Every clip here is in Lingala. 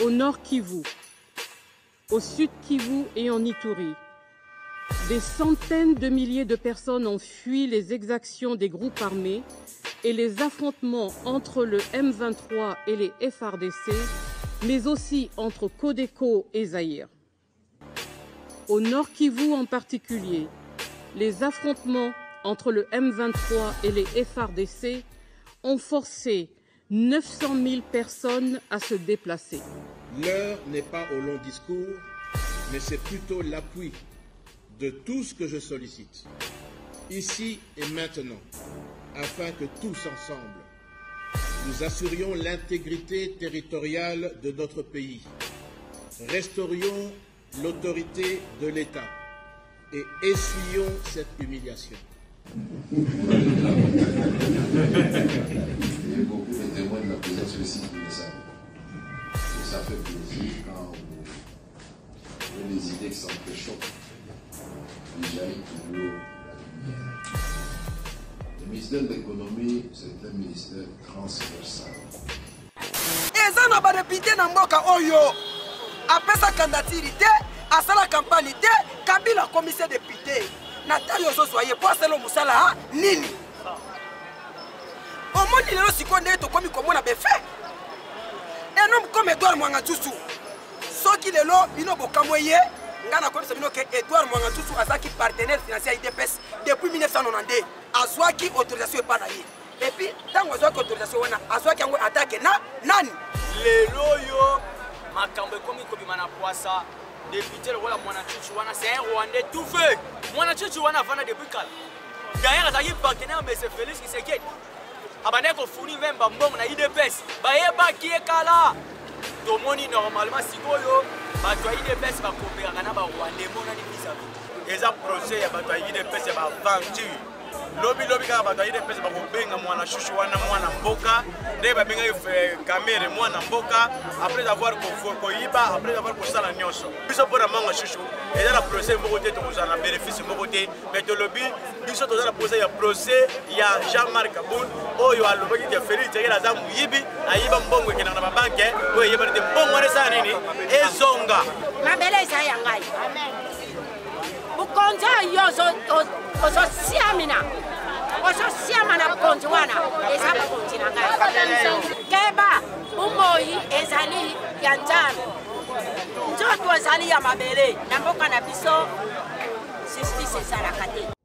au nord Kivu, au sud Kivu et en Ituri. Des centaines de milliers de personnes ont fui les exactions des groupes armés et les affrontements entre le M23 et les FARDC, mais aussi entre Codeco et Zaïre. Au nord Kivu en particulier, les affrontements entre le M23 et les FARDC ont forcé 900 000 personnes à se déplacer. L'heure n'est pas au long discours, mais c'est plutôt l'appui de tout ce que je sollicite, ici et maintenant, afin que tous ensemble, nous assurions l'intégrité territoriale de notre pays, restaurions l'autorité de l'État et essuyons cette humiliation. Il y a beaucoup de témoins de la présence sur le site de ça. Et ça fait plaisir quand on a des idées qui s'empêchent. Déjà, il toujours la lumière. Le ministère de l'économie, c'est un ministère transversal. Et ça n'a pas député dans Mboka Oyo. Après sa candidature, à sa campagne, Kabila commissaire député. Nathalie Ososoye, pour cela, Moussala, Nini. Au monde, il est aussi connu comme on a fait. Un homme comme Edouard Mwangatoussou. Ce qui est là, il n'a pas moyen. Ngana ko sabino ke Edouard Mwangatoussou azaki partenaire financier IDPS depuis 1992 azwaki autorisation pas na ye et puis tango azwaki autorisation wana azwaki yango attaque na nani lelo yo makambo komi kobima na poisa député le wala Mwanatoussou wana c'est un Rwandais tout fait Mwanatoussou wana vana depuis kala d'ailleurs azaki partenaire mais c'est Félix Tshisekedi abane ko fournir même mbongo na IDPS bayeba ki ekala tomoni normalement sikoyo bato ya IDPS bakopeka na ba Rwandais monani bisabi eza projet ya bato ya IDPS ba aventure lobi kaka bato ya IDPS bakobenga mwana shushu wana mwana mboka nde babenga kamere mwana mboka après avoir koyiba après avoir kosala nyonso biso mpona manga shushu eza na projet moko te tokozala na bénéfice moko te mais tolobi biso toza na projet ya projet ya Jean-Marc Kaboul oyo alobaki ke Félix Tshisekedi aza moyibi ayiba mbongo ekendaka na babanke oyo eyebani te mbongo wana esala nini ezonga mabele eza ya ngai bukonzo yo ozosiamina ozosiama na bukonzi wana eza bukonzi na ngai keba umoyi ezali ya nzambe nzoto ezali ya mabele na mboka na biso justice ezalaka te.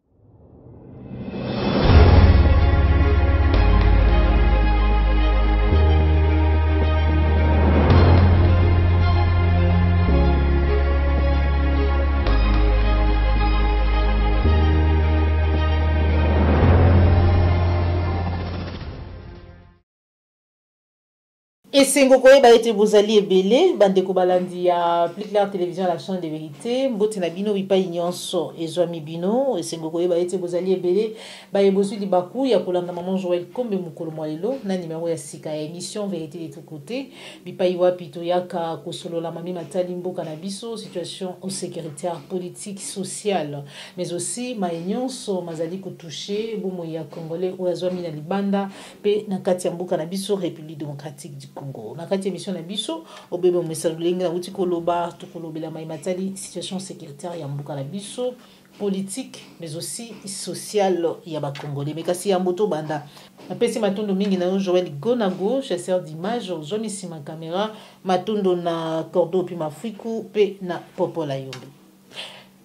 Et Sengokoye ba été bozali ebele bande ko balandi ya Plus Clair Télévision la chaîne de vérité mbote na bino bipa nyonso ezwami bino et Sengokoye ba été bozali ebele ba ebozu libaku ya kolanda maman Joël Kombe mukolo mwalelo na numéro ya sika ya émission vérité de tous côtés bipa iwapi to yaka kosolola mami matali mboka na biso situation sécuritaire politique sociale mais aussi ma nyonso mazali ko toucher bomo ya congolais o azwami na libanda pe na kati ya mboka na biso République démocratique du Congo. Na kati émission na biso obebe message lenga na uti koloba to kolobela mai matali situation sécuritaire ya mboka na biso politique mais aussi sociale ya ba congolais mais kasi ya mboto banda apesi matondo mingi na Joël Gonago chasseur d'image zone sima caméra matondo na cordo puis mafiku pe na popola yombe.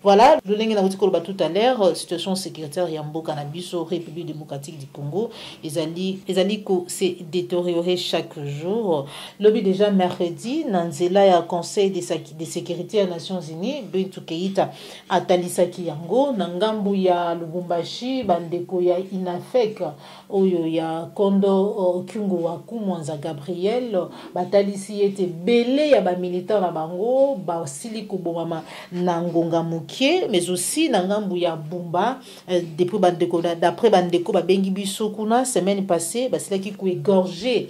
Voilà, le lien na uti koloba tout à l'heure situation sécuritaire ya mboka na biso République démocratique du Congo ezali ko se détériorer chaque jour. Lobby déjà mercredi nanzela ya conseil de sécurité des Nations Unies Bintou Keita atalisaki yango na ngambu ya Lubumbashi bandeko ya Inafek oyo ya Kondo Kyungu wa Kumwanza Gabriel batalisi ete belé ya ba militaire na bango ba sili ko bomama na ngonga muki Moké, mais aussi Nangambu ya Bumba, depuis Bandeko, d'après Bandeko, Bengi Biso Kuna, semaine passée, c'est là qui a égorgé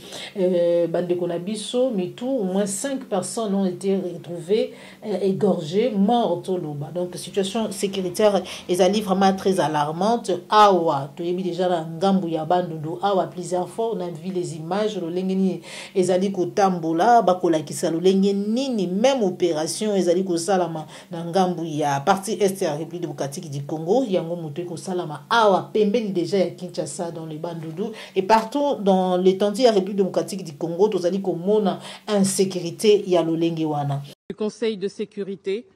Bandeko Nabiso, mais tout, au moins 5 personnes ont été retrouvées égorgées, mortes au Loba. Donc, la situation sécuritaire est vraiment très alarmante. Awa, tu as déjà Nangambu ya Bandundu, Awa, plusieurs fois, on a vu les images, le Lengeni, Ezali Kotambola, Bakola Kisalo, Lengeni, même opération, Ezali Kosalama, Nangambu ya partie est de la République démocratique du Congo, Yango Mouté Kosalama, Awa, Pembeni déjà à Kinshasa dans les Bandundu, et partout dans l'étendue de la République démocratique du Congo, Tozali Komona, insécurité, Yalolengewana. Du Conseil de sécurité,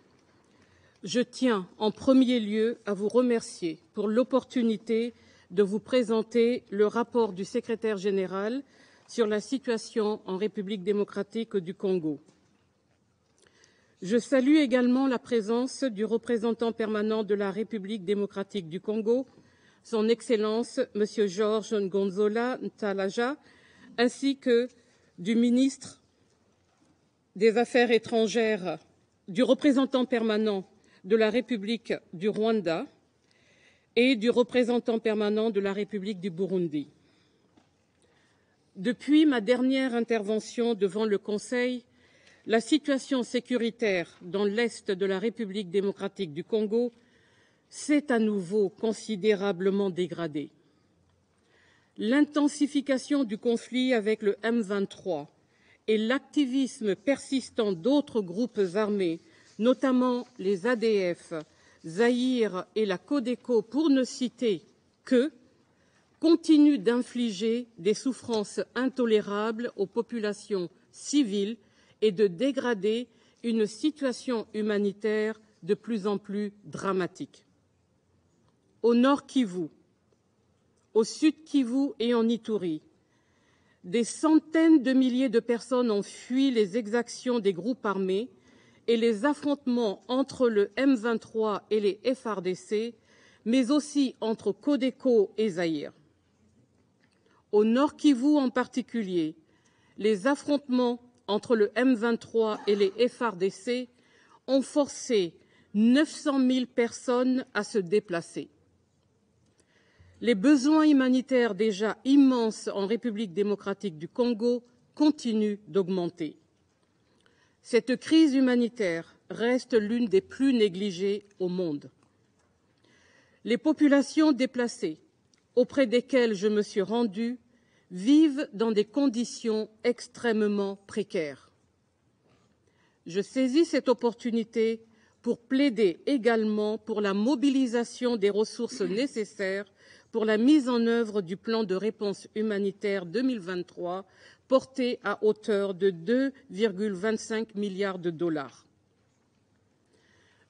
je tiens en premier lieu à vous remercier pour l'opportunité de vous présenter le rapport du secrétaire général sur la situation en République démocratique du Congo. Je salue également la présence du représentant permanent de la République démocratique du Congo, son Excellence M. Georges Ngonzola Ntalaja, ainsi que du ministre des Affaires étrangères, du représentant permanent de la République du Rwanda et du représentant permanent de la République du Burundi. Depuis ma dernière intervention devant le Conseil, la situation sécuritaire dans l'est de la République démocratique du Congo s'est à nouveau considérablement dégradée. L'intensification du conflit avec le M23 et l'activisme persistant d'autres groupes armés, notamment les ADF, Zaïre et la Codeco, pour ne citer que, continue d'infliger des souffrances intolérables aux populations civiles et de dégrader une situation humanitaire de plus en plus dramatique. Au nord Kivu, au sud Kivu et en Ituri, des centaines de milliers de personnes ont fui les exactions des groupes armés et les affrontements entre le M23 et les FARDC, mais aussi entre Codeco et Zaïre. Au nord Kivu en particulier, les affrontements entre le M23 et les FARDC ont forcé 900 000 personnes à se déplacer. Les besoins humanitaires déjà immenses en République démocratique du Congo continuent d'augmenter. Cette crise humanitaire reste l'une des plus négligées au monde. Les populations déplacées, auprès desquelles je me suis rendue, vivent dans des conditions extrêmement précaires. Je saisis cette opportunité pour plaider également pour la mobilisation des ressources nécessaires pour la mise en œuvre du plan de réponse humanitaire 2023 porté à hauteur de 2,25 milliards de dollars.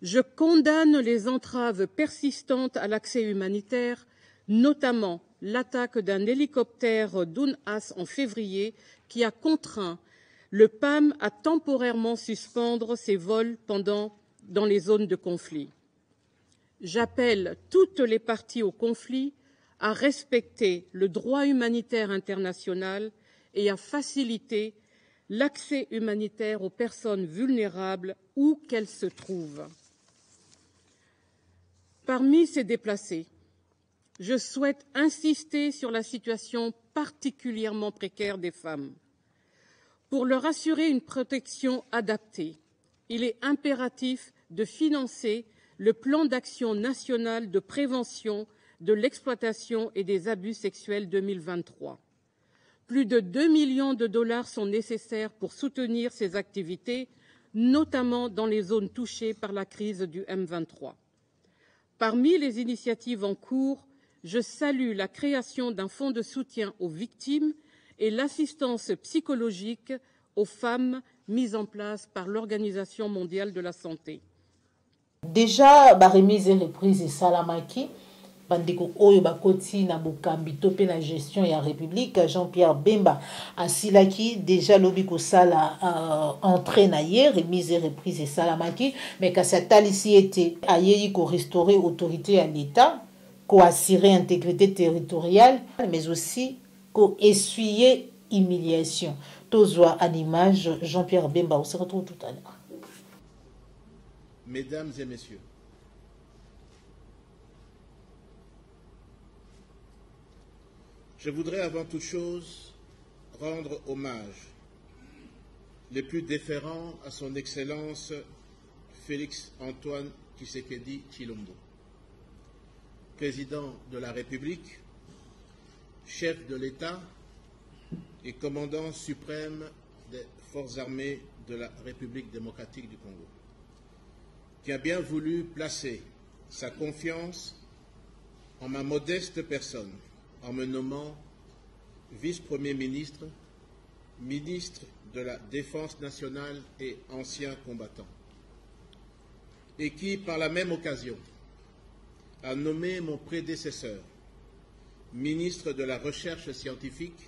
Je condamne les entraves persistantes à l'accès humanitaire, notamment l'attaque d'un hélicoptère d'UNAS en février qui a contraint le PAM à temporairement suspendre ses vols dans les zones de conflit. J'appelle toutes les parties au conflit à respecter le droit humanitaire international et à faciliter l'accès humanitaire aux personnes vulnérables où qu'elles se trouvent. Parmi ces déplacés, je souhaite insister sur la situation particulièrement précaire des femmes. Pour leur assurer une protection adaptée, il est impératif de financer le plan d'action national de prévention de l'exploitation et des abus sexuels 2023. Plus de 2 millions de dollars sont nécessaires pour soutenir ces activités, notamment dans les zones touchées par la crise du M23. Parmi les initiatives en cours, je salue la création d'un fonds de soutien aux victimes et l'assistance psychologique aux femmes mise en place par l'Organisation mondiale de la santé. Déjà, remise et reprise et salamaki. Bandeko oyo bakoti na bokambi to pe na gestion ya République Jean-Pierre Bemba asilaki déjà lobi ko sala entrée na hier remise et reprise et salamaki mais kasi atalisi ete ayeyi ko restaurer autorité à l'État ko assurer intégrité territoriale mais aussi ko essuyer humiliation. Tozwa à l'image Jean-Pierre Bemba, on se retrouve tout à l'heure. Mesdames et messieurs, Je voudrais avant toute chose rendre hommage les plus déférents à son Excellence Félix Antoine Tshisekedi Tshilombo, président de la République, chef de l'État et commandant suprême des forces armées de la République démocratique du Congo, qui a bien voulu placer sa confiance en ma modeste personne, en me nommant vice-premier ministre, ministre de la Défense nationale et ancien combattant, et qui, par la même occasion, a nommé mon prédécesseur, ministre de la Recherche scientifique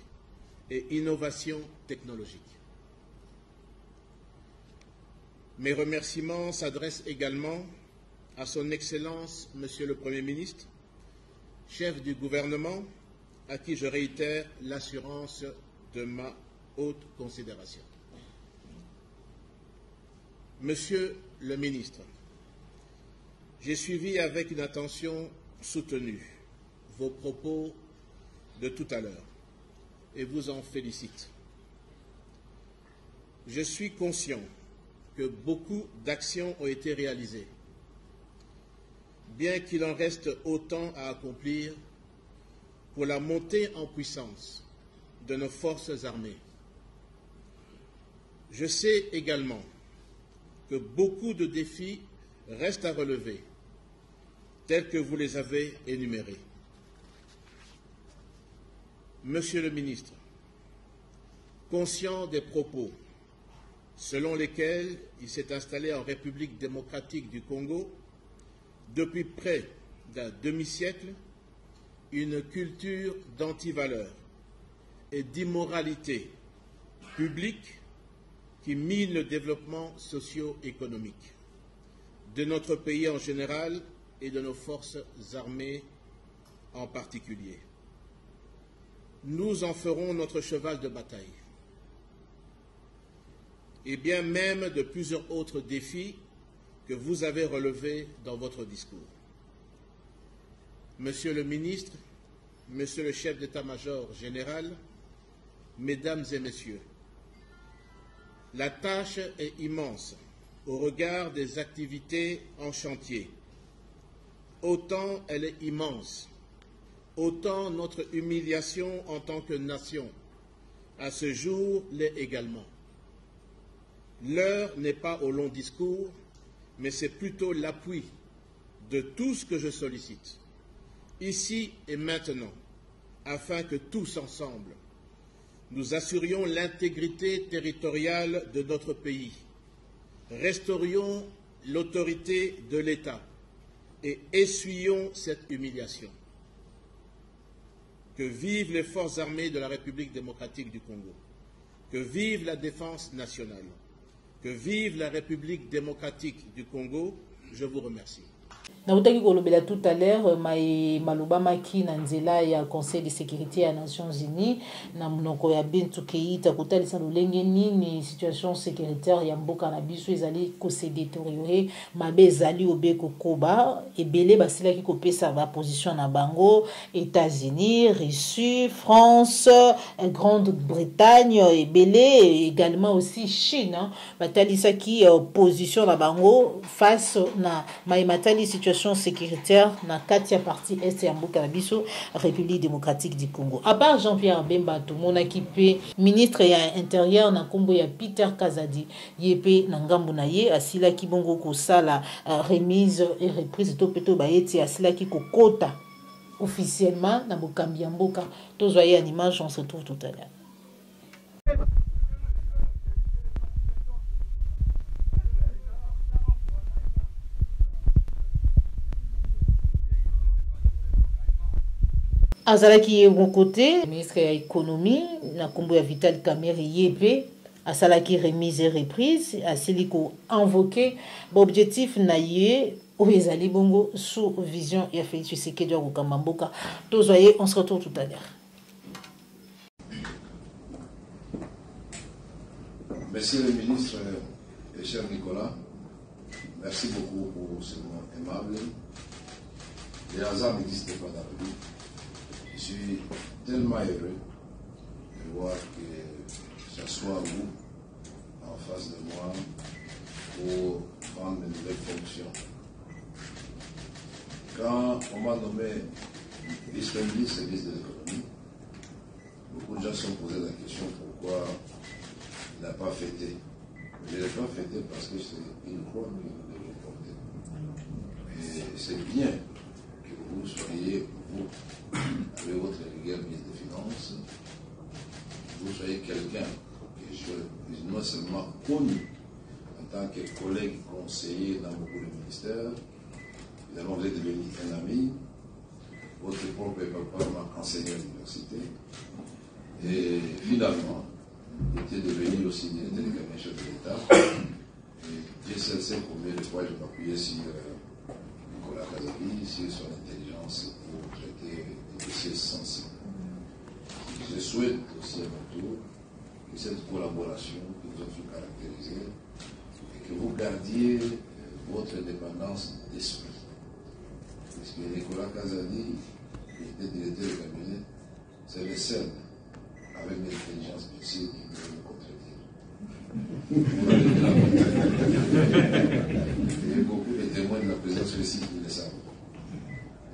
et Innovation technologique. Mes remerciements s'adressent également à son Excellence, Monsieur le Premier ministre, chef du gouvernement, à qui je réitère l'assurance de ma haute considération. Monsieur le ministre, j'ai suivi avec une attention soutenue vos propos de tout à l'heure et vous en félicite. Je suis conscient que beaucoup d'actions ont été réalisées, bien qu'il en reste autant à accomplir pour la montée en puissance de nos forces armées. Je sais également que beaucoup de défis restent à relever, tels que vous les avez énumérés. Monsieur le ministre, conscient des propos selon lesquels il s'est installé en République démocratique du Congo depuis près d'un demi-siècle, une culture d'antivaleurs et d'immoralité publique qui mine le développement socio-économique de notre pays en général et de nos forces armées en particulier. Nous en ferons notre cheval de bataille. Et bien même de plusieurs autres défis que vous avez relevés dans votre discours. Monsieur le ministre, Monsieur le chef d'état-major général, Mesdames et Messieurs, la tâche est immense au regard des activités en chantier. Autant elle est immense, autant notre humiliation en tant que nation, à ce jour, l'est également. L'heure n'est pas au long discours, mais c'est plutôt l'appui de tout ce que je sollicite, ici et maintenant, afin que tous ensemble, nous assurions l'intégrité territoriale de notre pays, restaurions l'autorité de l'État et essuyions cette humiliation. Que vivent les forces armées de la République démocratique du Congo, que vive la défense nationale, que vive la République démocratique du Congo. Je vous remercie. Nautaki kolobela tout à l'heure maloba maki na nzela ya Conseil de sécurité ya Nations Unies na monoko ya Bintou Keïta kotalisa lolenge nini situation sécuritaire ya mboka na biso ezali ko se détériorer mabe ezali obeko koba ebele basilaki kopesa ba position na bango États-Unis, Russie, France, Grande-Bretagne ebele également aussi Chine batalisa ki position na bango face na matali situation sécuritaire na katia partie est ya mboka na biso République démocratique du Congo. À part Jean-Pierre Bemba to monaki pe ministre ya intérieur na kombo ya Peter Kazadi yepe na ngambu na ye asila ki bongo ko sala remise et reprise to peto baeti asila ki kokota officiellement na bokambi ya mboka to zoyer en image on se retrouve tout à l'heure. Azalaki bon côté ministre de l'économie na kombo ya Vital Kamerhe yepe asalaki remise et reprise asiliko invoqué objectif na ye oyezali bongo sous vision ya Félix Tshisekedi wa Kamamboka. Tozoyer, on se retrouve tout à l'heure. Monsieur le ministre et cher Nicolas, merci beaucoup pour ce moment aimable. Les hasards n'existent pas dans la vie. Je suis tellement heureux de voir que ce soit vous en face de moi pour prendre de nouvelles fonctions. Quand on m'a nommé vice-ministre et ministre de l'économie, beaucoup de gens se sont posé la question pourquoi il n'a pas fêté. Je ne l'ai pas fêté parce que c'est une croix que nous devons porter. Et c'est bien que vous soyez, vous, avec votre rigueur ministre des Finances, vous soyez quelqu'un que je non seulement connu en tant que collègue conseiller dans beaucoup de ministères, évidemment vous êtes devenu un ami, votre propre papa m'a enseigné à l'université, et finalement, il était devenu aussi directeur du cabinet chef de l'État. Et Dieu seul sait combien de fois je m'appuyais sur Nicolas Kazali, sur son intelligence pour traiter des dossiers sensibles. Je souhaite aussi à mon tour que cette collaboration que nous avons caractérisée et que vous gardiez votre indépendance d'esprit. Parce que Nicolas Kazali, qui était directeur du cabinet, c'est le seul avec l'intelligence possible qui peut me contredire. Il y a beaucoup de témoins de la présence ici qui le savent.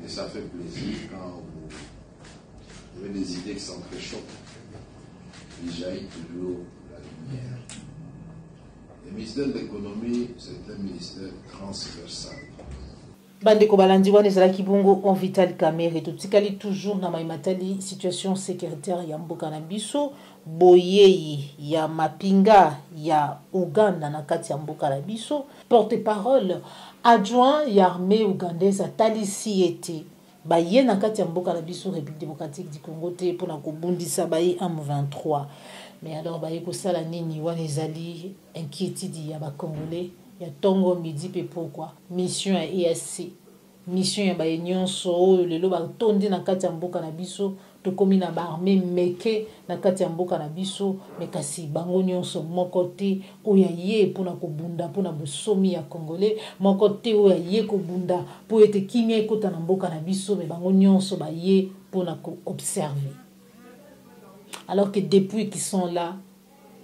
Et ça fait plaisir quand vous avez des idées qui s'entrechoquent. Il jaillit toujours la lumière. Le ministère de l'économie, c'est un ministère transversal. Bandeko balandi wana ezalaki bongo on Vital Kamerhe totikali toujours na maimatali situation sécuritaire ya mboka na biso boyei ya mapinga ya Uganda na kati ya mboka na biso porte-parole adjoint ya armée ougandaise atalisi ete baye na kati ya mboka na biso République démocratique du Congo te pona kobundisa baye M23 mais alors baye kosala nini wana ezali inquiétude ya ba Congolais ya tongo midi pe pourquoi mission ya EAC mission ya baye nyonso oyo lelo batondi na kati ya mboka na biso tokomi na baarmée meke na kati ya mboka na biso mekasi bango nyonso moko te oyo ye mpona kobunda mpona bosomi ya Congolais moko te oyo ye kobunda po ete kimia ekota na mboka na biso me bango nyonso baye mpona koobserver alors que depuis qu'ils sont là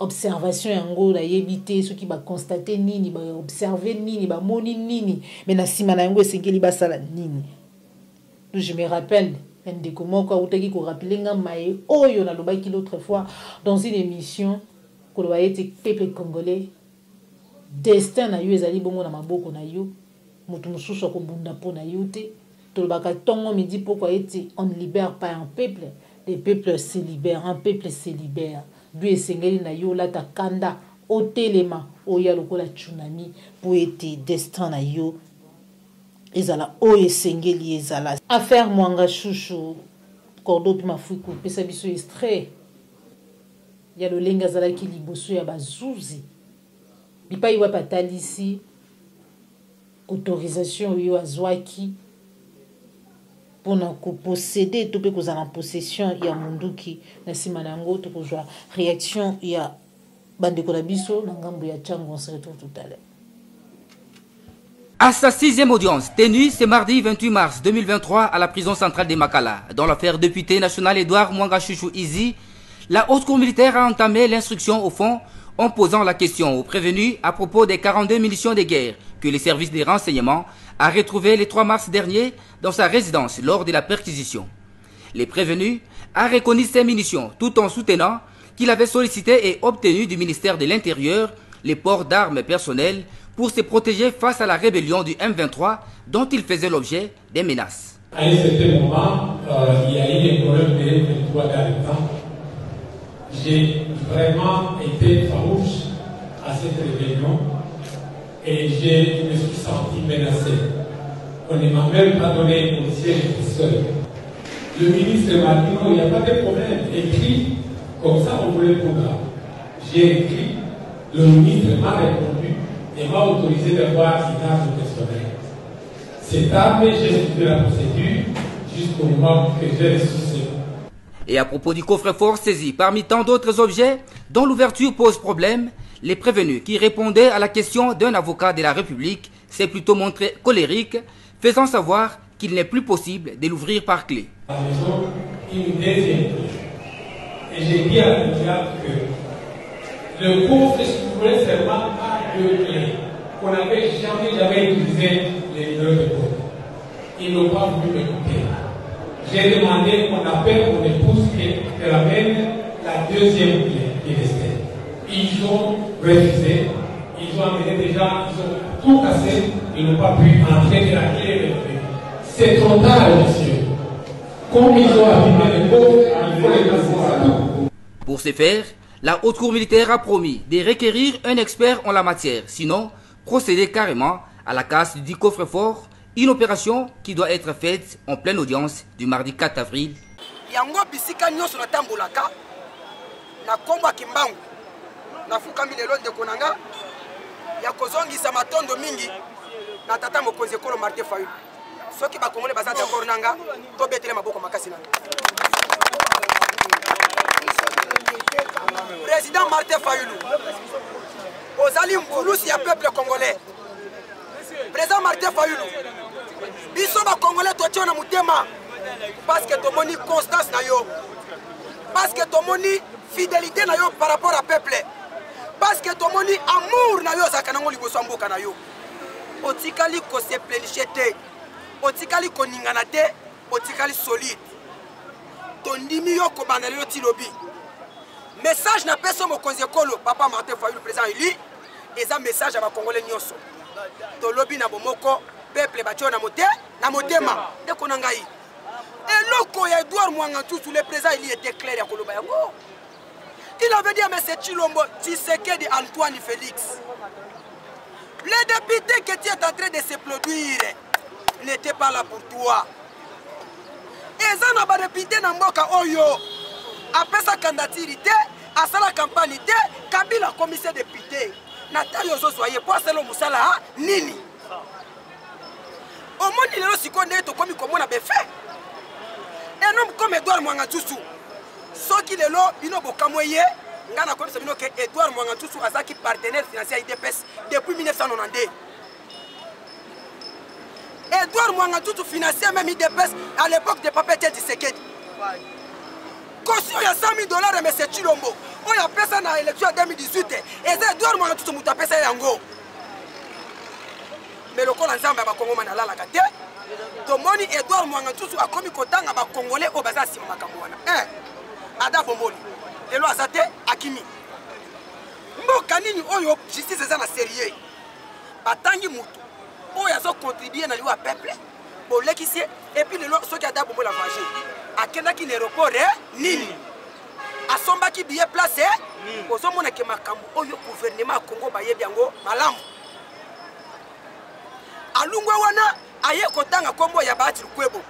observation yango la yebité ceux qui ba constater nini ba observer nini ba moni nini mais na sima na yango esengeli basala nini. Je me rappelle ndeko moko utaki ko rappeler nga mai oyo na lobaki l'autre fois dans une émission ko lo bayete peuple congolais destin na yo ezali bongo na maboko na yo mutu mususu ko bunda po na yo te to baka tongo midi pourquoi ete on ne libère pas un peuple, les peuples se libèrent, un peuple se libère. Du esengeli na yo la takanda otelema oya lokola tsunami po ete destin na yo ezala o esengeli ezala affaire mwanga chouchou kordo pi mafuku pesa biso extrait ya lolenga zala ki liboso ya bazuzi bipai wa patalisi autorisation yo azwaki pour posséder tout peut en possession il y a munduki na sima nango to kozwa réaction il y a bandeko na biso na ngambo ya chango on se retrouve tout à l'heure. À sa 6e audience tenue ce mardi 28 mars 2023 à la prison centrale de Makala dans l'affaire député national Edouard Mwanga Chouchou Izi, la haute cour militaire a entamé l'instruction au fond en posant la question aux prévenus à propos des 42 munitions de guerre que les services des renseignements a retrouvé le 3 mars dernier dans sa résidence lors de la perquisition. Les prévenus a reconnu ces munitions tout en soutenant qu'il avait sollicité et obtenu du ministère de l'Intérieur les ports d'armes personnelles pour se protéger face à la rébellion du M23 dont il faisait l'objet des menaces. À un certain moment, il y a eu un problème de M23 dans le temps. J'ai vraiment été farouche à cette rébellion et je me suis senti menacé. On ne m'a même pas donné une siège seul. Le ministre m'a dit non, il n'y a pas de problème. Écrit, comme ça on voulait le programme. J'ai écrit, le ministre m'a répondu et m'a autorisé d'avoir une arme personnelle. Cette arme, j'ai suivi la procédure jusqu'au moment que j'ai reçu ce. Et à propos du coffre-fort saisi parmi tant d'autres objets dont l'ouverture pose problème, les prévenus qui répondaient à la question d'un avocat de la République s'est plutôt montré colérique, faisant savoir qu'il n'est plus possible de l'ouvrir par clé. À la maison, une deuxième couche. Et j'ai dit à l'État que le cours se structurait seulement par 2 clés qu'on n'avait jamais utilisé les numéros de code. Ils n'ont pas voulu m'écouter. J'ai demandé qu'on appelle mon épouse qu'elle amène la deuxième clé qui restait. Ils ont refusé. Ils ont amené déjà, ils ont tout cassé. Ils n'ont pas pu entrer et la clé est revenue. C'est trop tard, monsieur. Comme ils ont abîmé les pauvres, il faut les casser. Pour ce faire, la Haute Cour militaire a promis de requérir un expert en la matière, sinon procéder carrément à la casse du coffre-fort, une opération qui doit être faite en pleine audience du mardi 4 avril. Yango bisika nyonso na tambolaka na komba kimbangu na fukami lelo ndeko nanga ya kozongisa matondo mingi na tata mokonzi ekolo Martin Fayulu soki bakongole baza d'accord nanga to betele maboko makasi nanga. Président Martin Fayulu ozali mbulusi ya peuple congolais. Président Martin Fayulu biso ba congolais to na mutema parce que tomoni constance na yo, parce que tomoni fidélité na yo par rapport à peuple, parce que tomoni amour na yo zakana ngoli boso mboka na yo. Otikali ko se plenichete, otikali ko ningana te, otikali solide. Tondimi yo ko bandalelo tilobi. Message na peso mokonzi ekolo papa Martin Fayulu président Eli, eza message à ba congolais nyonso. Tolobi na bomoko peuple batio na motema de konangai. Et loko ya Edouard Mwangantusu le président Eli était clair ya koloba yango. Il avait dit à M. Chilombo Tshisekedi Antoine Félix. Les députés que tu es en train de se produire n'étaient pas là pour toi. Et ça n'a pas député dans Mboka Oyo. Après sa candidature, à sa campagne, Kabila commissaire député. Natayo Zozoye, pour cela, Moussala, Nini. Au monde, il est aussi connu comme on a fait. Un homme comme Edouard Mwangantusu, ce qui est là, il n'a pas moyen. Ngana comme ça, que Edouard Mwangantusu a qui partenaire financier IDPS depuis 1992. Edouard Mwangantusu financier même IDPS à l'époque de Papa Tshisekedi. Caution il y a $100 000 à M. Chilombo. On a fait ça dans l'élection en 2018. Et c'est Edouard Mwangantusu qui a fait ça yango. Mais le col ensemble à Congo Manala la gâté. Tomoni Edouard Mwangantusu a commis kotanga ba Congolais au bazar si makamwana. Ada Bomboli. Et lo azate Akimi. Mboka nini oyo justice eza na sérieux. Batangi mutu. Oyo azo contribuer na liwa peuple. Bolekisi et puis le so ki ada Bombola vanger. Akendaki l'aéroport nini. Asombaki billet place ozomona ke makambo oyo gouvernement Congo bayebi yango malamu. Alungwa wana aye kotanga kombo ya Bati Lukwebo.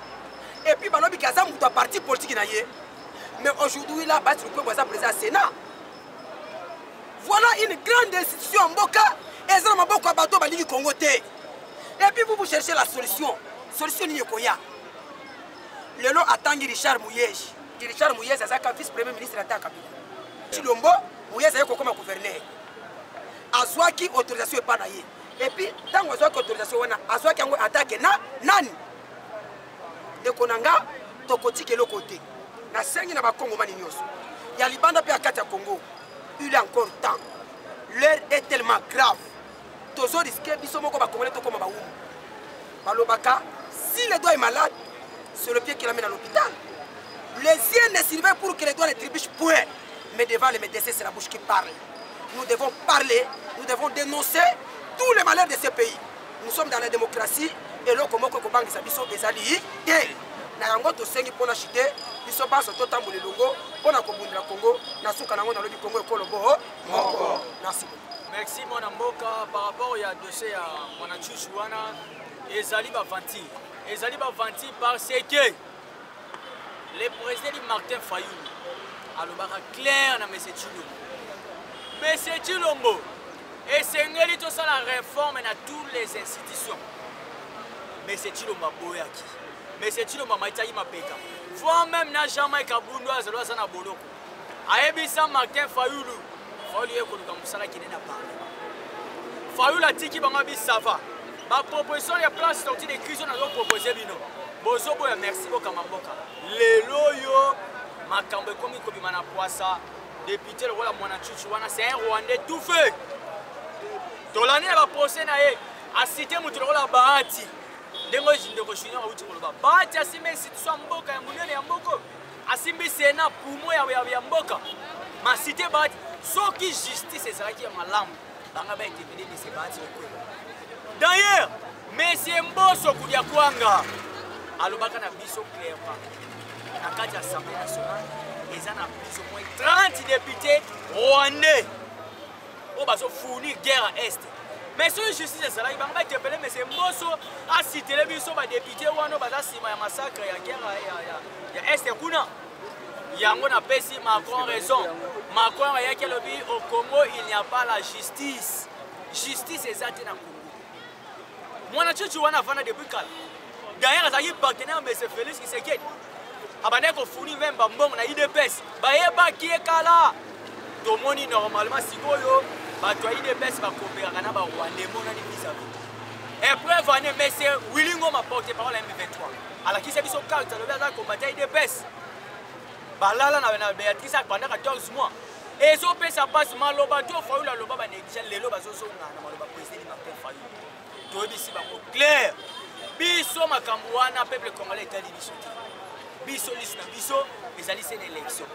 Et puis balobi kaza mutu parti politique na ye. Mais aujourd'hui là Bati Lukwebo est président du Sénat. Voilà une grande institution mboka ezana maboko ya bato balingi Congo te. Et puis vous cherchez la solution. Solution ni koya. Lelo atangi Richard Muyej. Richard Muyej azaka vice-premier ministre de Kabila. Chilombo Muyej aye kokoma gouverneur. Azwaki autorisation epa na ye. Et puis tango azwaki autorisation wana azwaki yango attaque na nani? De konanga tokotike lo côté. Na sengi na ba Congo mani nyonso. Ya libanda pe akati ya Congo. Il est encore temps. L'heure est tellement grave. Tozo risqué biso moko ba Congolais to koma ba umu. Balobaka si le doigt est malade, c'est le pied qui l'amène à l'hôpital. Les yeux ne servent pour que les doigts ne trébuchent point. Mais devant les médecins, c'est la bouche qui parle. Nous devons parler, nous devons dénoncer tous les malheurs de ce pays. Nous sommes dans la démocratie et l'on commence à banque Sabiso Bezali. Na yango to sengi pona chité, biso baso to tambole longo, pona kobundela Congo, na suka nango na lobi Congo e kolobo. Merci. Merci mon amboka par rapport au dossier à Mwangantusu wana ezali ba vanti. Ezali ba vanti parce que le président Martin Fayulu alobaka clair na M. Chilombo. M. Chilombo esengeli to sala réforme na toutes les institutions. M. Chilombo boyaki. M. Chilombo maitaki mapeka. Voire même na jamais kabundu azalwa sana boloko. Ayebisa Martin Fayulu. Fayulu ekoluka musala kinena parler. Fayulu atiki bango bisava. Ma proposition de place sortie de crise, on a proposé bino. bozo boya merci bokamba mboka lelo yo makambo ekomi kobima na poasa député lokola mwana chuchu wana c'est un rwandais tout fait tolandi na baprocès na ye asite moto lokola bahati ndenge ndeko junior auti koloba bahati asimbi institution ya mboka ya monene ya mboko asimbi sena pumo ya mboka masite bahati soki justice ezalaki ya malamu banga baintervenir de se bahati okwela d'ailleurs monsieur mboso kudia kwanga alobaka na biso clairement na kati ya assemblée nationale eza na plus ou moins 30 députés rwandais oyo bazofournir guerre à est mais soki justice ezalaki bango bainterpele monsieur mboso asitele biso badepute wana baza nsima ya massacre ya guerre ya est kuna yango napesi Macron raison. Macron ayaki alobi au Congo il n'y a pas la justice. Justice ezate na Congo. Mwana chuchu wana vana depuis kala. D'ailleurs azaki partenaire monsieur Félix Tshisekedi. Abane ko fournir memba mbongo na IDPS. Bayeba ki ekala. Tomoni normalement sikoyo bato IDPS ba coopérer na ba Rwanda mona ni vis-à-vis. Épreuve ane monsieur Willingo ma porte-parole M23. Alors qui c'est biso carte alobi azaki combattre IDPS. Balala na Béatrice pendant 14 mois. Et so pesa passe maloba to faula loba ba négligé lelo bazoso ngana maloba président Martin Fayulu. To bisi ba clair. Biso makambo wana peuple congolais etali biso. Biso lisu na biso ezali c'est une élection.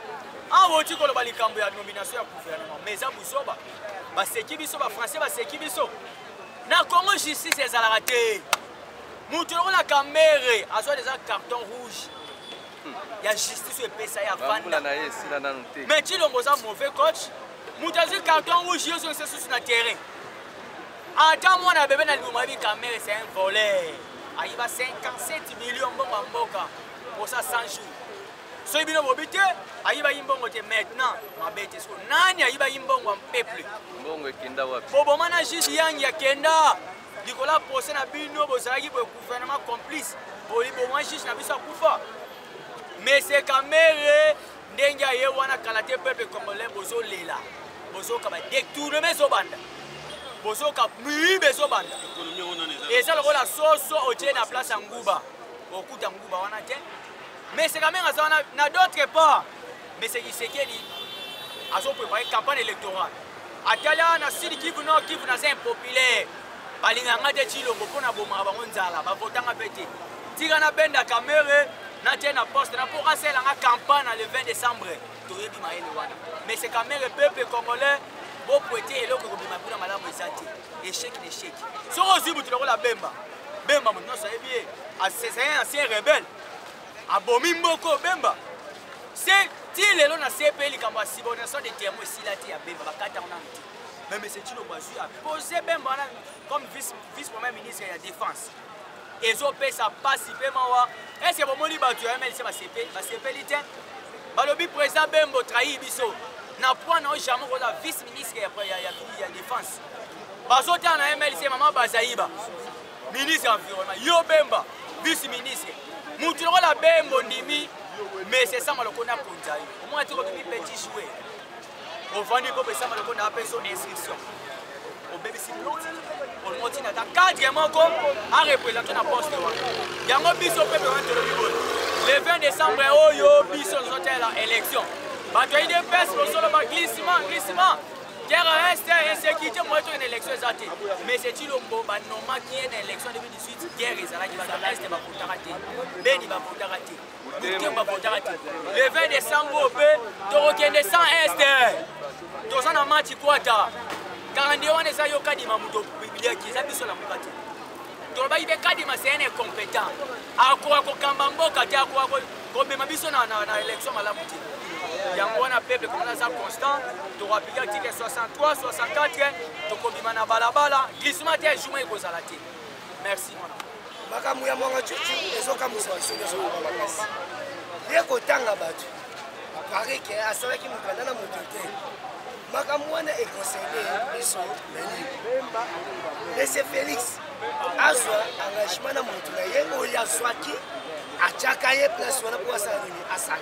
En woti ko loba likambo ya nomination ya gouvernement. Mais za busoba ba seki biso ba français ba seki biso. Na Congo justice ezalaka te. Mutu la camere azo des carton rouge. Il y a justice et pesa ya vanda. Mais tu l'as un mauvais coach. Moutazi carton rouge yo sur le terrain. Attends moi na bébé na lumabi caméra c'est un voleur. Il va 57 millions bon mboka pour ça 100 jours. So ibino bobite ayiba yimbongo te maintenant mabete so nani ayiba yimbongo peuple. Mbongo ekenda wapi? Bobo mana juge yang ya kenda. Dikola procès na bino bozalaki pour gouvernement complice. Boli bo moi juge na biso akufa. Mais c'est caméré ndenga ye wana kalate peuple congolais bozo lela bozo ka ba détourner so banda bozo ka muibe so banda et ça lokola soso otie na place nguba okuta nguba wana te mais c'est quand même na d'autres pas mais c'est qui c'est qui azo préparer campagne électorale atala na sidi kivu no kivu na c'est impopulaire balinga ngade chilombo pona boma bango nzala ba votanga pete tika na benda caméré na tienne poste na pour passer la campagne le 20 décembre toyebi maele wana mais c'est quand même le peuple congolais beau prêter eloko ko bima puna malamu ezati échec so ozibu tu la bemba maintenant ça est bien c'est un ancien rebelle abomi mboko bemba c'est il est na CPL kamba sibonation de témoins silati ya bemba bakata on a mais c'est Tilo Bazui a posé bemba comme vice premier ministre de la défense. Et zo pesa participer mawa est-ce que bomoni batu ya MLC ba CPLité balobi président Bembo trahi biso na point na jamais ko la vice ministre ya défense bazota na MLC mama Bazaiba ministre environnement yo Bemba vice ministre mutu ko la Bembo ndimi mais c'est ça maloko na konzai au moins tu ko petit jouer au vandi ko pesa maloko na peso inscription au BBC on monte na cadre moko a représenter na poste wa yango biso pepe wa le 20 décembre oyo biso zote la élection bato ide pes solo ba glissement guerre est insécurité moi to une élection exacte mais c'est Tshilombo ba normal qui une élection 2018 guerre ezalaki ba est ba votarate beni ba votarate le 20 décembre to rokende sans est to sana match kwata Karande wana eza yo kadima muto biblia ki eza biso la mukati. Toloba ibe kadima c'est un incompétent. Akwa ko kamba mboka te akwa ko bema biso na élection malamu ti. Yango wana peuple comme ça constant, to rapika tike 63 64 to kobima na balabala, glissement te juma ekozala te. Merci mwana. Makamu ya mwanga chuchu ezoka musabiso nyoso ba makasi. Yeko tanga batu. Parike asalaki mukanda na muto te. Makamwana est concédé biso meni. Laissez Félix azwa engagement na mutu na ye oya swaki achaka ye place wana pour ça nini asaka.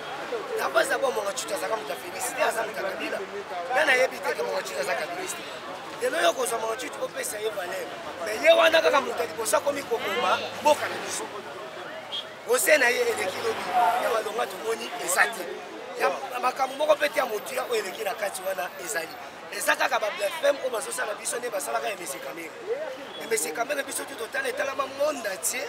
Tabaza ba monga chuta zaka muta Félix te azaka kabila. Nana yebite ke monga chuta zaka kabila. Lelo yoko za monga chuta opesa ye valeur. Mais ye wana kaka mutu libosa komi komoma boka na biso. osena ye eleki lobi ya balonga tomoni eza te makambo moko mpe te ya motuya oyo eleki na kati wana ezali eza kaka bablefem oyo bazosala biso nde basalaka emesi kamere emesi kamere biso tu totala etalama monde entier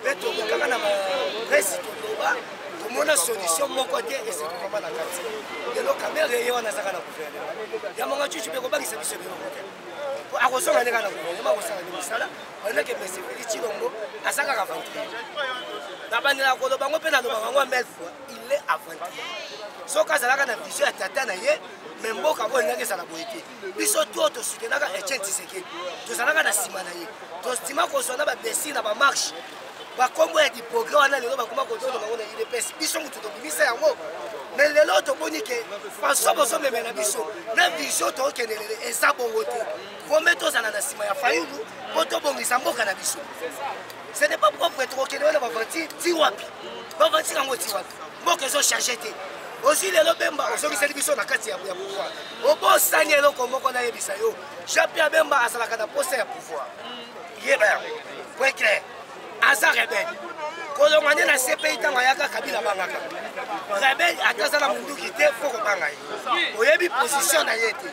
mpe tokokaka na bapresi toloba tomona solution moko te esekokama na kati lelo kamere ye wana azaka na guvernema ya monga cucu mpe kobangisa biso biloko te akosonga nde kaka na guvernema akosala nde mosala bandeke mesi feli cilongo aza kaka avanturier na bandela koloba ngo mpe nalobaka ngo mille fois il est avanturier soki azalaka na vision ya tata na ye me mboka oyo ndenge ezala boye te biso to tosutenaka Etienne Tshisekedi tozalaka na nsima na ye tostima kozwa na badesine na bamarshe bakombo ya diprogre wana lelo bakoma kodona bango na UDPS biso motu tobimisa yango me lelo tomoni ke faso bozomemela biso na vision tokendelele eza bongo te vome tozala na nsima ya fayulu mpo tobongisa mboka na biso ce n'est pas propre tokokende wana bavanti ti wapi bavanti yango ti wapi mboka ezochange te aussi lelo bemba ozongiseli biso na kati ya pouvoir obosani eloko moko nayebisa yo Jean Pierre Bemba azalaka na poste ya pouvoir yeba yango point clair aza rebelle kolonga nde na CPI ntango ayaka Kabila bangaka rebelle atazala munduki te fo kobanga ye oyebi position na ye te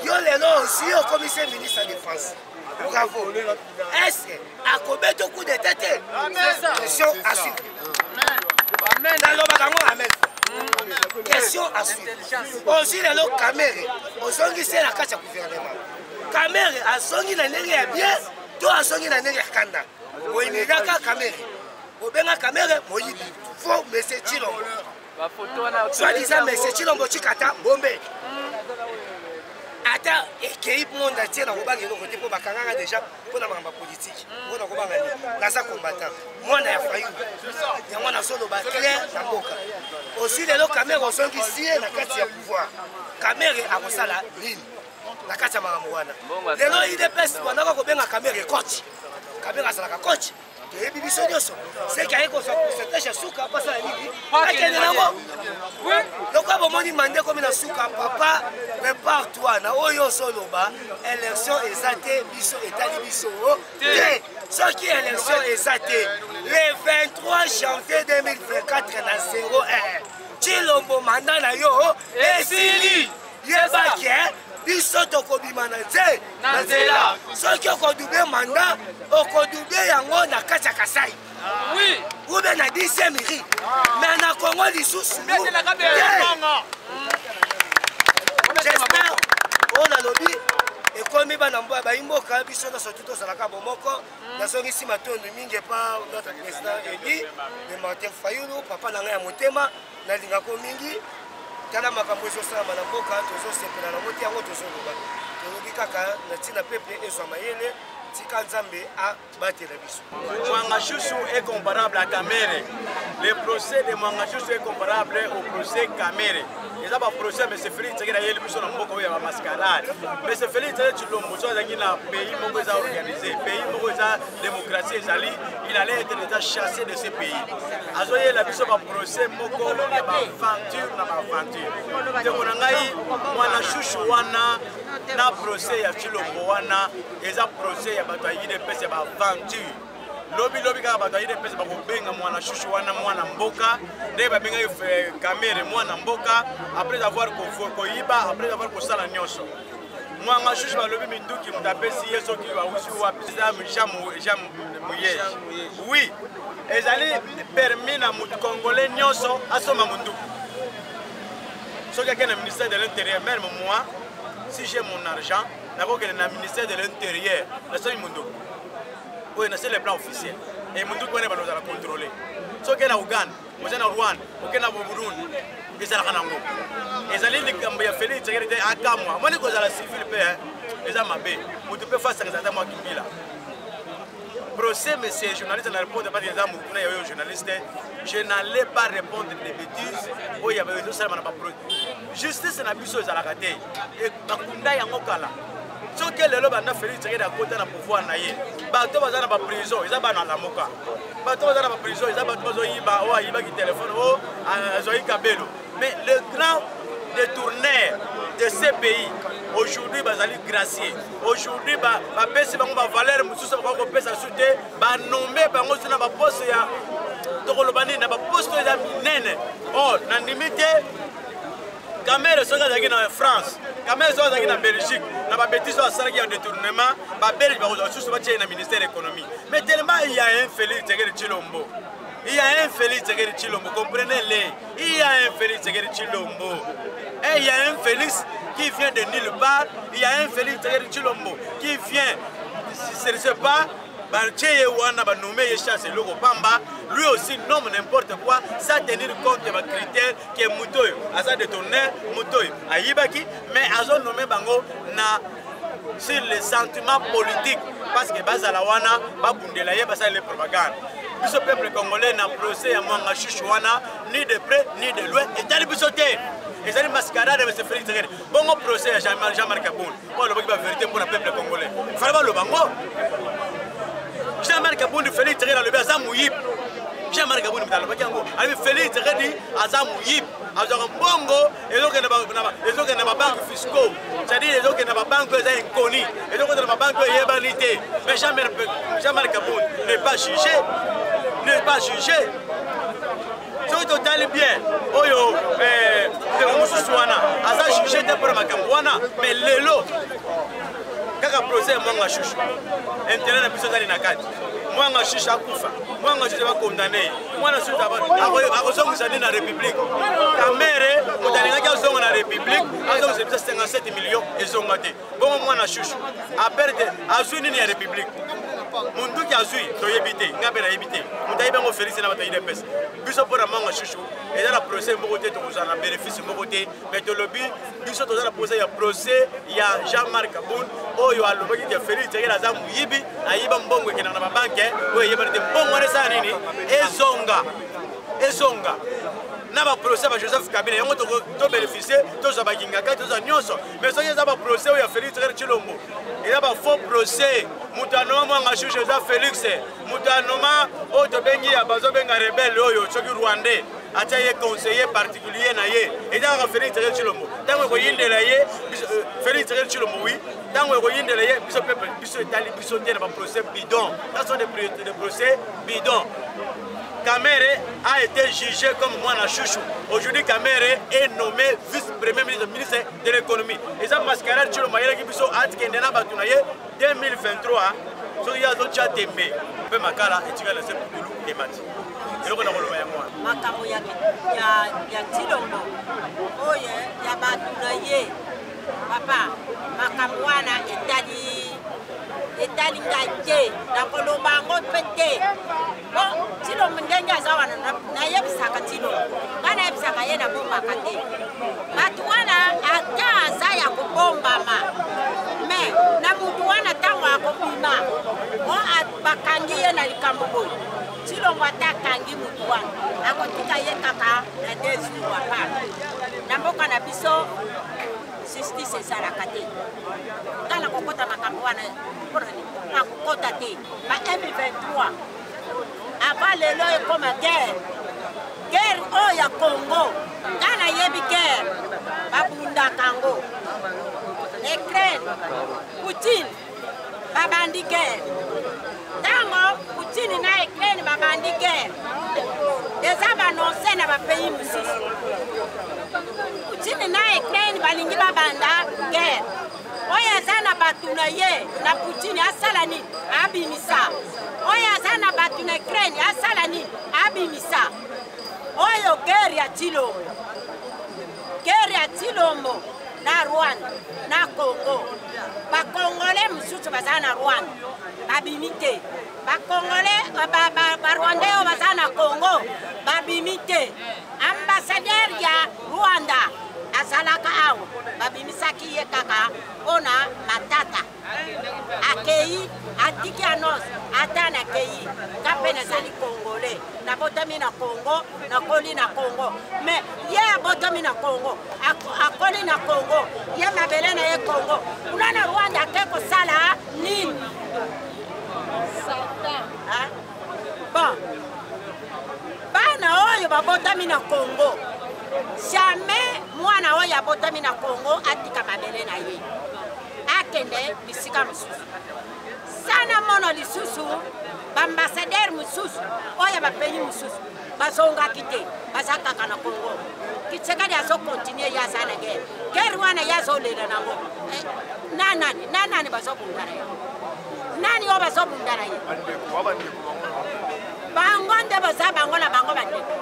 yo lelo aussi okomise ministre ya défense bravo est-ce akobeta coup d'état te question à suivre nalobaka ngo amen question à suivre aussi lelo Kamere ozongisi na kati ya gouvernement Kamere azongi na ndenge ya bien to azongi na ndenge ya kanda oyimikaka Kamere obenga Kamere moyibi fo monsieur Tshilombo soi-disant monsieur Tshilombo chikata bombe ata ekei monde entier na kobanga eloko te mpo bakanganga déjà mpo na makambo ya politike mpo na kobanga ni naza combattant mwana ya fayulu yango nazoloba clair na mboka aussi lelo Kamere ozongisi ye na kati ya pouvoir Kamere akosala nini na kati ya makambo wana lelo UDPS bandaka kobenga Kamere coach Kamere asalaka coach toyebi biso nyonso seki aye kozwa pourcentage ya suka apasala nini akende nango lokwa bomoni mande komi na suka papa repart wana oyo ozoloba élection eza te biso etali biso te soki élection eza te le 23 janvier 2024 na 01 Tshilombo manda na yo esili yebaki biso tokobima na nzela soki okodube manda okodube yango na kati ya Kasai ube na 10e mairie me na Kongo lisusu j'espère oyo nalobi ekomi bana mboya bayimboka biso nyonso tu tozalaka bomoko nazongisi matondo mingi epa notre président eli de Martin Fayulu papa na ngai ya motema nalingako mingi tala makambo ezosalama na mboka tozosepela nango te yango tozoloba tolobi kaka na ntina pepe ezwa mayele tika nzambe abatela biso. Mwanga Chouchou est comparable à Kamere. Le procès de Mwanga Chouchou est comparable au procès Kamere. Et ça va procès M. Félix Tshisekedi ayeli biso na mboka oyo ya mascarade. M. Félix Tshilombo so azaki na pays moko eza organisé, pays moko eza démocratie ezali, il allait être déjà chassé de ce pays. Azoyela biso ba procès moko ya ba aventure na ba aventure. Ndeko na ngai Mwana Chouchou wana na procès ya Tshilombo wana eza procès ya bato ya UDPS ya ba aventure. Lobi kaka bato ya UDPS bakobenga Mwana Chouchou wana mwana mboka nde babenga Kamere mwana mboka après avoir koyiba après avoir kosala nyonso. Mwanga Chouchou balobi minduki mutapesi ye soki awusi wapi jam mouyeje. Oui, ezali permis na mutu congolais nyonso asoma munduku. Soki akende na ministère de l'Intérieur, même moi, si j'ai mon argent, d'abord que le ministère de l'Intérieur, la seule munduku. Oui, c'est le plan officiel. Et munduku on va nous contrôler. Soki na Uganda, soki na Rwanda, soki na Burundi, ezalaka nango. Ezali likambo ya Félix Tshisekedi akamwa. Moni kozala civil pe, eza mabe. Mutu pe face à moi kimbila. Procès, monsieur journaliste, n'a répondu pas des amours, journaliste. Je n'allais pas répondre des bêtises. Oh, il y avait ça, mais pas justice n'a plus chose à la rater. Et Bakunda Yangokala. Ce que le lobe a fait, c'est qu'il a pouvoir naïe. Bateau va dans la prison, ils ont dans la moka. Bateau va dans la prison, ils ont besoin de téléphone, mais le grand détourneur de ces pays, aujourd'hui, bazali gracier. Aujourd'hui, ba pèse ba valeur mususu ba ko pesa soute ba nommer ba ngosuna ba poste ya tokolobani na baposto eza minene o na ndimite Kamere soki azalaki na France, Kamere soki azalaki na Belgique, na babétise oyo asalaki en détournement, babelge bakozwa susu batie na ministère de l'économie. Mais tellement il y a un Félix Tshisekedi Tshilombo. Il y a un Félix Tshisekedi Tshilombo, comprenez-le. Il y a un Félix Tshisekedi Tshilombo. Et il y a un Félix qui vient de nulle part. Il y a un Félix Tshisekedi Tshilombo qui vient, je ne sais pas, lui aussi nomme n'importe quoi sans tenir compte des critères que Moutoyo a détourné, Moutoyo a Yibaki, mais a nommé Bango na sur les sentiments politiques parce que Bazalawana, Babundelaye, Basa les propagandes. Ce peuple congolais n'a procès à Mwanga Chouchouana ni de près ni de loin et d'aller bisoter. Et c'est une mascarade de M. Félix Tshisekedi. Bon procès à Jean-Marc Aboun. Moi, le vérité pour le peuple congolais. Il fallait le Bango. Jean-Marc Aboun Félix Tshisekedi a levé à Zamouyib. Jean-Marc Aboun a levé à Félix Tshisekedi à Zamouyib. À Bongo, et donc il y a des banques fiscaux. C'est-à-dire qu'il y a des banques inconnues. Et donc il y a des banques yébanité. Mais Jean-Marc Aboun n'est pas jugé. N'est pas jugé. Si tu as bien, Oyo, Moussouana, Aza jugé pour Makamouana, mais l'élo. Kaka procès Mwanga Chouchou. Intérêt na biso zali na kati. Mwanga Chouchou akufa. Mwanga Chouchou va condamner. Mwanga Chouchou va akosongisa na République. Kamere motalingaki azonga na République, azonga bisa 57 millions ezonga te. Bongo Mwanga Chouchou a perdre azui nini ya République. Mundu ki azui to yebite, ngabe na yebite. Mutayi bango Félix na bataille de pes. Biso pour Mwanga Chouchou. Et dans la procès mbokote to kozana bénéfice mbokote, mais to lobby biso to za procès ya procès ya Jean-Marc Aboun. Oyo alobaki ke Félix Tshisekedi aza muyibi ayiba mbongo ekena na babanke oyo yebana te mbongo eza nini ezonga na ba procès ba Joseph Kabila yango to bénéficier to za bakingaka to za nyonso mais soki eza ba procès oyo ya Félix Tshisekedi Tshilombo eza ba faux procès mutanoma Mwanga Chouchou eza Félix mutanoma oyo tobengi ya bazobenga rebelle oyo soki rwandais atia ye conseiller particulier na ye eza ka Félix Tshisekedi Tshilombo tango ko yindela ye Félix Tshisekedi Tshilombo oui tango ko yindela ye biso peuple biso etali biso te na ba procès bidon ça sont des procès bidon. Kamere a été jugé comme Mwanga Chouchou. Aujourd'hui, Kamere est nommé vice-premier ministre de l'économie. Et ça, mascarade, tu le moyen qui biso at kendena batunaye 2023. So ya zo cha tembe. Pe makala et tu vas laisser pour tout et mati. Et le konakolo ya moi. Makamo ya Tshilombo. Oye, ya batunaye. Papa, makamwana etali ngaje na kolobango pete. Bon, Tshilombo ndenge azawana na yebisaka Tshilombo. Bana yebisaka ye na bomba kate. Batu wana ata aza ya kobombama. Mais na mutu wana tango akobima. O bakangi ye na likambo boyo. Tshilombo atakangi mutu wana. Akotika ye kaka na 2 jours apart. Na mboka na biso justice ezalaka te. Tala kokota makambo wana akokota te. Ba M23 avant lelo ekoma guerre oyo ya Congo tala yebi guerre babundaka ngo Ukraine Poutine babandi guerre tango Poutine na Ukraine babandi guerre eza banonse na bapays mosusu Poutine na Ukraine balingi babanda guerre oyo aza na batu na ye na Poutine asala nini abimisa oyo aza na batu na Ukraine asala nini abimisa oyo guerre ya Tshilombo na Rwanda na Congo bakongole mosusu baza na Rwanda babimi te bakongole barwandais oyo baza na Congo babimi te ambassadeur ya Rwanda azalaka awa babimisaki ye kaka mpona matata akei atiki annonce ata nakei kape nazali congolais nabotami na Congo nakoli na Congo mais ye abotami na Congo akoli na Congo ye mabele na ye Congo kuna na Rwanda ake kosala nini bon bana oyo babotami na Congo jamais mwana oyo abotami na Congo atika mabele na ye akende bisika mosusu sana mono lisusu baambassadeur mosusu oyo bapeyi mosusu bazongaki te baza kaka na Congo. Tshisekedi azokontinue ye aza na guerre. Guerre wana ye azolela nango nanani bazobundana ye nani oyo bazobundana ye bango nde baza bango na bango bandeko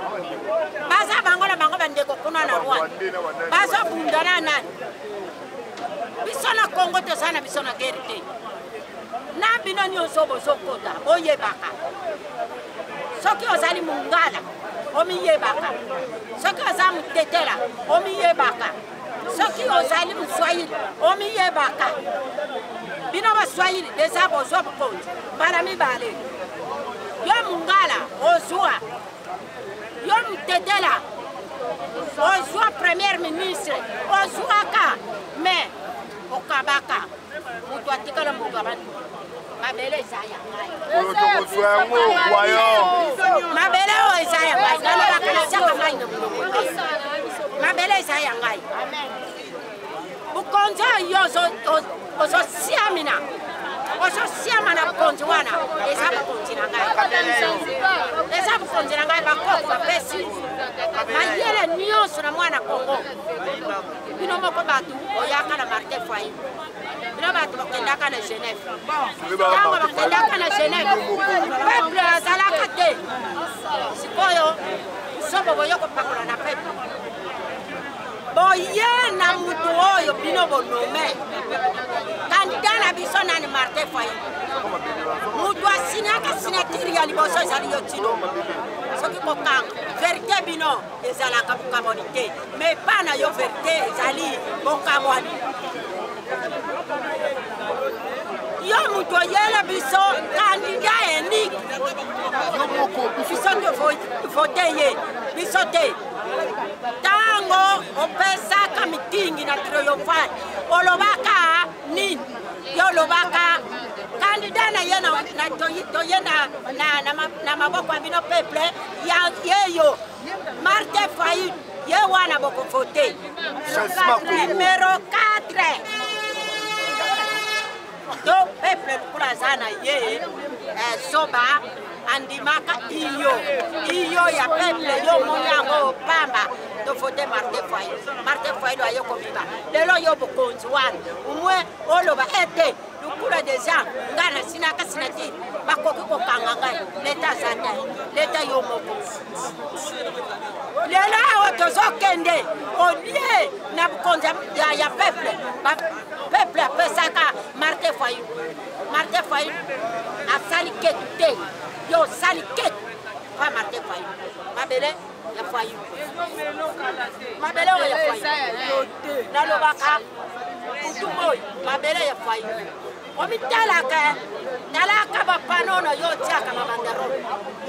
baza bango na bango bandeko kuna na Rwanda bazobundana nani biso na Congo toza na biso na guerre te na bino nyonso bozokota boyebaka soki ozali mungala omiyebaka soki oza mutetela omiyebaka soki ozali muswahili omiyebaka bino baswahili deza bozwa bukonzi mbala mibale yo mungala ozwa yo mutetela ozwa premier ministre ozwaka me okabaka mutu atikala mutu abantu mabele eza ya ngai mabele oyo eza ya ngai nalobaka nasiaka ngai na monoko mabele eza ya ngai bukonzi oyo ozosiamina ozosiama na bukonzi wana eza bukonzi na ngai eza bukonzi na ngai bakoko bapesi mayele nyonso na mwana Congo bino moko bato oyaka na Martin Fayulu bino bato bakendaka na Genève ntango bakendaka na Genève peuple azalaka te sikoyo sobo boyo kopakola na peuple boye na mutu oyo bino bonome kandida na biso nani Martin Fayulu mutu asinyaka signatire ya liboso ezali yo tino soki kokanga verite bino ezalaka bokamwani te me pa na yo verite ezali bokamwani yo mutu oyele biso kandida enike biso te vote ye biso te tango opesaka mitingi na triomphal olobaka nini yo olobaka kandida na ye toye na maboko ya bino peuple ya yeyo Martin Fayulu ye wana boko vote numero 4 do peuple lukula zana ye soba andimaka iyo ya peuple yo monyango pamba to vote Martin Fayulu ayoko biba lelo yo bokonzi wana umwe oloba ete lukula deja ngana sinaka sinati bakoki kokanga ngai leta zata leta yo moko lelo awo tozokende olie na bokonzi ya peuple apesaka Martin Fayulu asali ketu te yo sali ketu pa Martin Fayulu mabele ya Fayulu mabele oyo ya Fayulu nalobaka utumoy mabele ya Fayulu omitalaka talaka bapanono yo tiaka mabanderole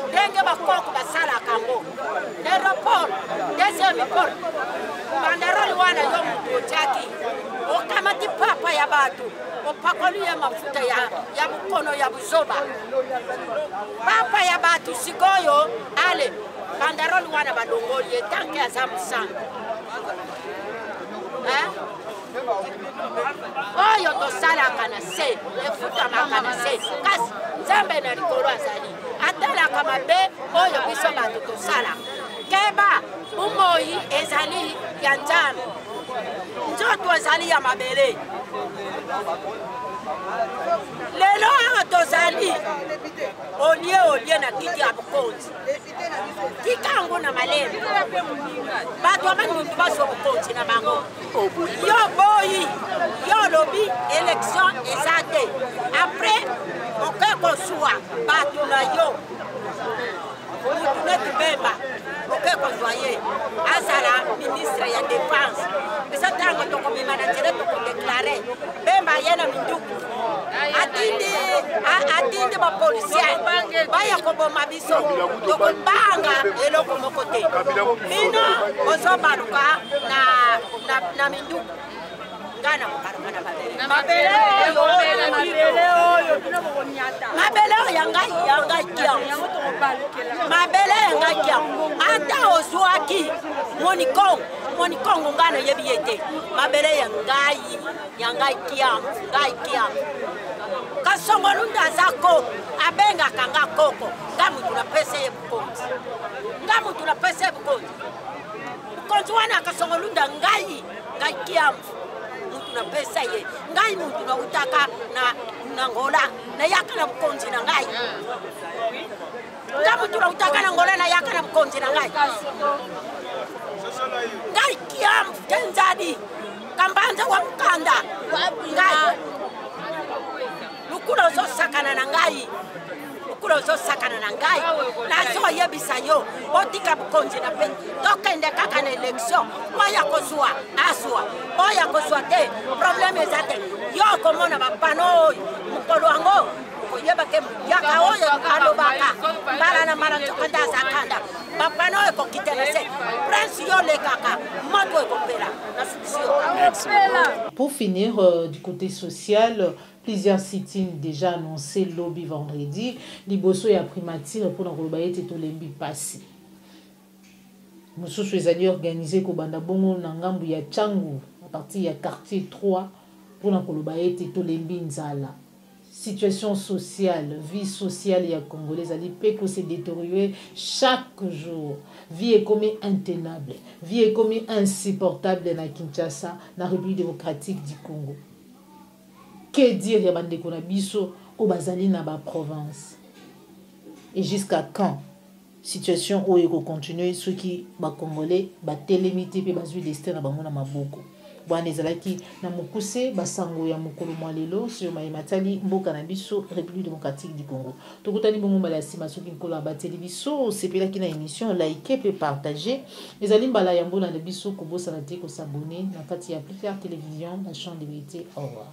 ndenge bakoko basalaka ngo aéroport deuxième port banderole wana yo mutu otiaki okamati papa ya batu opakoli ya mafuta ya bukono ya buzoba papa ya batu sikoyo ale banderole wana badongoli etanke ya za musanga oyo tosalaka na se efutamaka na se kasi nzambe na likolo azali atalaka mabe oyo biso bato tosalaka keba umoi ezali ya nzambe nzoto ezali ya mabele lelo awa tozali olie na kiti ya bukonzi tikango na malele bato abaningi baso bukonzi na bango yo boyi yo lobi élection eza te après oke kosuwa bato na yo mutu neti Bemba oke kozwa ye azala ministre ya défense eza ntango tokobima na nzela tokodeklare Bemba ye na minduku atindi bapolisier baya koboma biso tokobanga eloko moko te bino ozobaluka na minduku ngana mokaluka na mabele oyo yangai kiango mabele yangai kiango ata ozwaki monikongo ngana yebi ye te mabele yangai kiango kasongolunda zako abengaka nga koko nga mutu napesa ye bukonzi nga mutu napesa ye bukonzi bukonzi wana kasongolunda ngai kiamfu mutu napesa ye ngai mutu nautaka na ngola na yaka na bukonzi na ngai nga mutu nautaka na ngola na yaka na bukonzi na ngai ngai kiamfu kenzadi kambanza wa mkanda ngai lukula uzosakana na ngai lukula uzosakana na ngai nazo yebisa yo otika bukonzi na pe tokende kaka na election oya kozwa aswa oya kozwa te problème ezate yo komona bapano mukolo wango koyeba ke yaka oyo alobaka mbala na mara tokanda zakanda bapano eko kitenese prince yo lekaka mato eko pela na solution. Pour finir, du côté social, plusieurs sit-ins déjà annoncés lobby vendredi. Liboso et primature pour nous rebailler tout l'embi passé. Monsieur Suezali organisé Kobanda Bongo Nangambu ya Changu à partir du quartier 3 pour nous rebailler tout l'embi Nzala. Situation sociale, vie sociale ya Congolais, ali peko se détériorer chaque jour. Vie est comme intenable, vie est comme insupportable na Kinshasa, na République démocratique du Congo. Que dire ya bandeko na biso o bazali na ba province? Et jusqu'à quand situation o eko continuer ceux qui ba Congolais ba télémité pe bazui destin na bango na maboko. Bwana ezalaki na mokuse basango ya mokolo mwalelo sur maimatali mboka na biso République démocratique du Congo. Tokutani bongo mbala sima soki nkolo abateli biso sepelaki na émission like pe partager ezali mbala ya mbona na biso kobosa na te ko s'abonner na kati ya Plus Clair Télévision la chaîne de vérité. Au revoir.